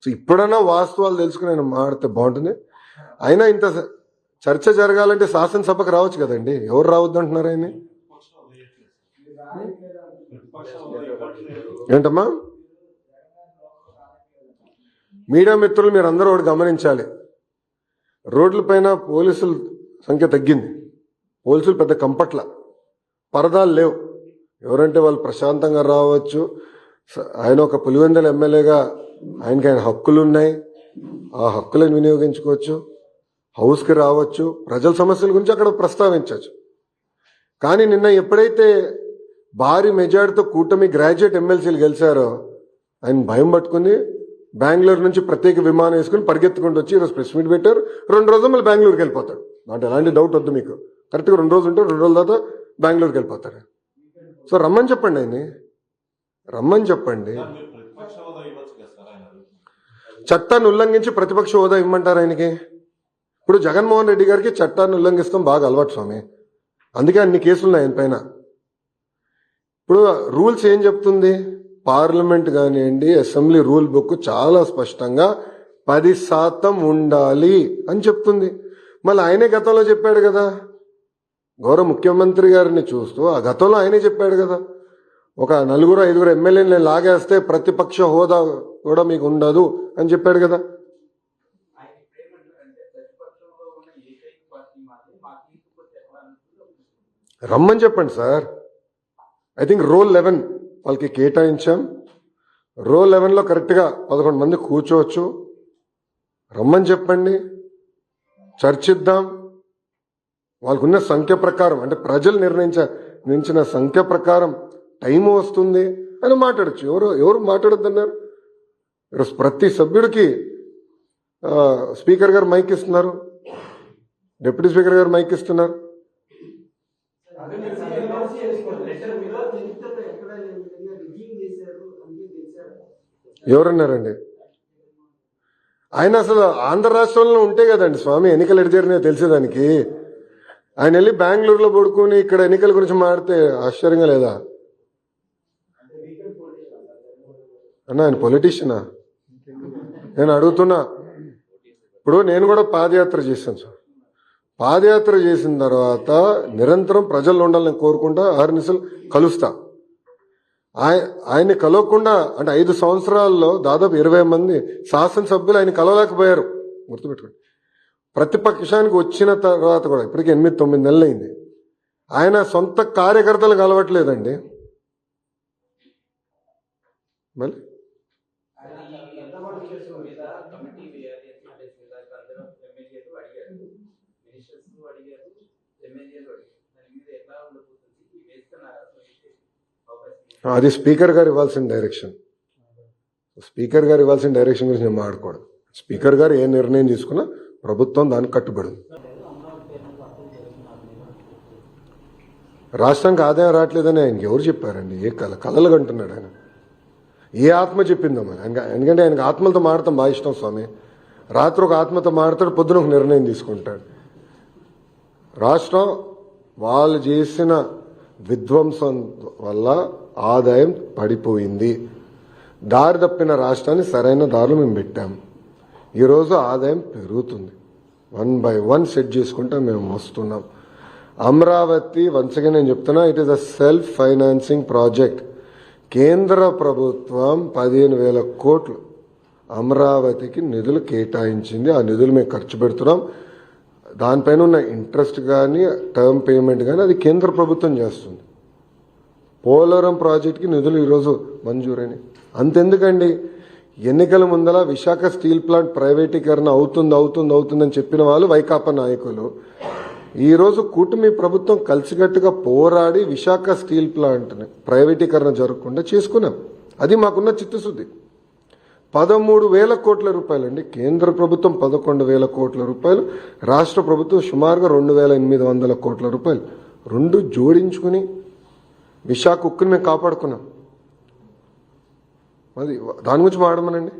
So ఇప్పుడన్నా వాస్తవాలు తెలుసుకుని ఆయన మాడితే బాగుంటుంది. అయినా ఇంత చర్చ జరగాలంటే శాసనసభకు రావచ్చు కదండి, ఎవరు రావద్దు అంటున్నారు ఆయన? ఏంటమ్మా మీడియా మిత్రులు, మీరు అందరూ ఒకటి గమనించాలి. రోడ్ల పైన పోలీసుల సంఖ్య తగ్గింది, పోలీసులు పెద్ద కంపట్ల, పరదాలు లేవు. ఎవరంటే వాళ్ళు ప్రశాంతంగా రావచ్చు. ఆయన ఒక పులివెందుల ఎమ్మెల్యేగా ఆయన హక్కులు ఉన్నాయి, ఆ హక్కులను వినియోగించుకోవచ్చు, హౌస్కి రావచ్చు, ప్రజల సమస్యల గురించి అక్కడ ప్రస్తావించవచ్చు. కానీ నిన్న ఎప్పుడైతే భారీ మెజార్టీతో కూటమి గ్రాడ్యుయేట్ ఎమ్మెల్సీలు గెలిచారో ఆయన భయం పట్టుకుని బెంగళూరు నుంచి ప్రత్యేక విమానం వేసుకుని పరిగెత్తుకుంటూ వచ్చి ఈరోజు ప్రెస్ మీట్ పెట్టారు. 2 రోజులు మళ్ళీ బెంగళూరుకి వెళ్ళిపోతాడు. నాకు ఎలాంటి డౌట్ వద్దు మీకు. కరెక్ట్గా 2 రోజులు ఉంటే 2 రోజుల తర్వాత బెంగళూరుకి వెళ్ళిపోతాడు. సో రమ్మని చెప్పండి, ఆయన్ని రమ్మని చెప్పండి. చట్టాన్ని ఉల్లంఘించి ప్రతిపక్ష హోదా ఇవ్వమంటారు ఆయనకి? ఇప్పుడు జగన్మోహన్ రెడ్డి గారికి చట్టాన్ని ఉల్లంఘిస్తాం బాగా అలవాటు స్వామి, అందుకే అన్ని కేసులు ఆయన పైన. ఇప్పుడు రూల్స్ ఏం చెప్తుంది? పార్లమెంట్ కానివ్వండి, అసెంబ్లీ రూల్ బుక్ చాలా స్పష్టంగా 10% ఉండాలి అని చెప్తుంది. మళ్ళీ ఆయనే గతంలో చెప్పాడు కదా, గౌరవ ముఖ్యమంత్రి గారిని చూస్తూ ఆ గతంలో ఆయనే చెప్పాడు కదా, ఒక 4-5 ఎమ్మెల్యేలు లాగేస్తే ప్రతిపక్ష హోదా కూడా మీకు ఉండదు అని చెప్పాడు కదా. రమ్మని చెప్పండి సార్. ఐ థింక్ రోల్ 11 వాళ్ళకి కేటాయించాం. రోల్ 11లో కరెక్ట్గా 11 మంది కూర్చోవచ్చు. రమ్మని చెప్పండి, చర్చిద్దాం. వాళ్ళకున్న సంఖ్య ప్రకారం, అంటే ప్రజలు నిర్ణయించిన సంఖ్య ప్రకారం టైం వస్తుంది అని మాట్లాడచ్చు. ఎవరు మాట్లాడొద్దన్నారు? ప్రతి సభ్యుడికి స్పీకర్ గారు మైక్ ఇస్తున్నారు, డిప్యూటీ స్పీకర్ గారు మైక్ ఇస్తున్నారు. ఎవరన్నారండి? ఆయన అసలు ఆంధ్ర రాష్ట్రంలో ఉంటే కదండి స్వామి ఎన్నికలు ఎటు జరిగినాయో తెలిసేదానికి. ఆయన వెళ్ళి బెంగళూరులో పడుకుని ఇక్కడ ఎన్నికల గురించి మాడితే ఆశ్చర్యంగా లేదా అన్న? ఆయన పొలిటీషియనా? నేను అడుగుతున్నా. ఇప్పుడు నేను కూడా పాదయాత్ర చేశాను సార్. పాదయాత్ర చేసిన తర్వాత నిరంతరం ప్రజల్లో ఉండాలని కోరుకుంటా, ఆర్నిసలు కలుస్తా. ఆయన్ని కలవకుండా అంటే 5 సంవత్సరాల్లో దాదాపు 20 మంది శాసనసభ్యులు ఆయన కలవలేకపోయారు. గుర్తుపెట్టుకోండి. ప్రతిపక్షానికి వచ్చిన తర్వాత కూడా ఇప్పటికీ 8-9 నెలలు అయింది. ఆయన సొంత కార్యకర్తలు కలవట్లేదండి. మళ్ళీ అది స్పీకర్ గారు ఇవ్వాల్సిన డైరెక్షన్. స్పీకర్ గారు ఇవ్వాల్సిన డైరెక్షన్ గురించి నేను మాట్లాడకూడదు. స్పీకర్ గారు ఏ నిర్ణయం తీసుకున్నా ప్రభుత్వం దానికి కట్టుబడి. రాష్ట్రానికి ఆదాయం రావట్లేదని ఆయనకి ఎవరు చెప్పారండి? ఏ కలలు కంటున్నాడు ఆయన? ఏ ఆత్మ చెప్పిందమ్మా? ఎందుకంటే ఆయనకు ఆత్మలతో మాడతాం బాగా ఇష్టం స్వామి. రాత్రి ఒక ఆత్మతో మాడతాడు, పొద్దున ఒక నిర్ణయం తీసుకుంటాడు. రాష్ట్రం వాళ్ళు చేసిన విధ్వంసం వల్ల ఆదాయం పడిపోయింది. దారి తప్పిన రాష్ట్రాన్ని సరైన దారిలో మేము పెట్టాం. ఈరోజు ఆదాయం పెరుగుతుంది. 1 by 1 సెట్ చేసుకుంటా మేము వస్తున్నాం. అమరావతి వన్స్గా నేను చెప్తున్నా, it is a self financing project. కేంద్ర ప్రభుత్వం 15,000 కోట్లు అమరావతికి నిధులు కేటాయించింది. ఆ నిధులు మేము ఖర్చు పెడుతున్నాం. దానిపైన ఉన్న ఇంట్రెస్ట్ కానీ టర్మ్ పేమెంట్ కానీ అది కేంద్ర ప్రభుత్వం చేస్తుంది. పోలవరం ప్రాజెక్టుకి నిధులు ఈరోజు మంజూరైన. అంతెందుకండి, ఎన్నికల ముందల విశాఖ స్టీల్ ప్లాంట్ ప్రైవేటీకరణ అవుతుందని చెప్పిన వాళ్ళు వైకాపా నాయకులు. ఈరోజు కూటమి ప్రభుత్వం కలిసికట్టుగా పోరాడి విశాఖ స్టీల్ ప్లాంట్ని ప్రైవేటీకరణ జరగకుండా చేసుకున్నాం. అది మాకున్న చిత్తశుద్ధి. 13,000 కోట్ల రూపాయలండి. కేంద్ర ప్రభుత్వం 11,000 కోట్ల రూపాయలు, రాష్ట్ర ప్రభుత్వం సుమారుగా 2,800 కోట్ల రూపాయలు. 2 జోడించుకుని విశాఖ ఉక్కుని మేము కాపాడుకున్నాం. అది దాని గురించి మాట్లాడమనండి.